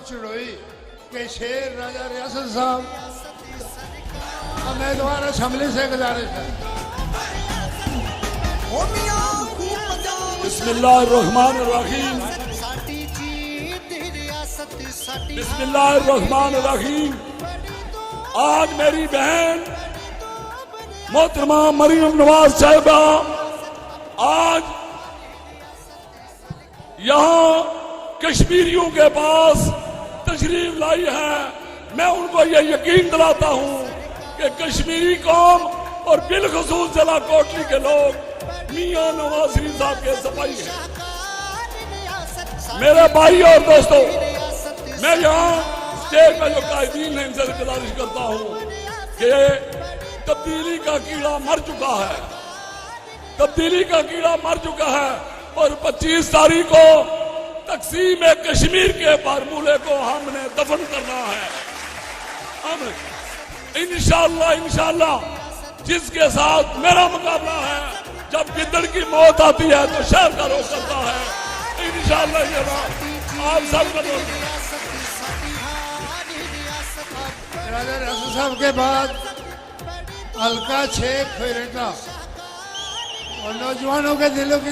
चढ़ोई के शेर राजा रियासत साहब उम्मीदवार असम्बली से गुजारिश है। बिस्मिल्लाहिर्रहमानिर्रहीम। बिस्मिल्लाहिर्रहमानिर्रहीम। आज मेरी बहन मोहतरमा मरियम नवाज साहिबा आज यहाँ कश्मीरियों के पास तशरीफ लाई है। मैं उनको ये यकीन दिलाता हूँ कि कश्मीरी कौम और बिलखसूस जिला कोटली के लोग मियां नवाज शरीफ साहब के सफाई है। मेरे भाई और दोस्तों, मैं यहाँ स्टेज में जो कायदीन है इनसे गुजारिश करता हूँ कि तब्दीली का कीड़ा मर चुका है, तब्दीली का कीड़ा मर चुका है और 25 तारीख को तकसीम कश्मीर के फार्मूले को हमने दफन करना है। हम इंशाअल्लाह जिसके साथ मेरा मुकाबला है, जब गिद्दड़ की मौत आती है तो शहर का रोक करता है। इंशाअल्लाह ये बात आप सब राजा रियासत साहब के बाद हल्का 6 फेरेटा और नौजवानों के दिलों की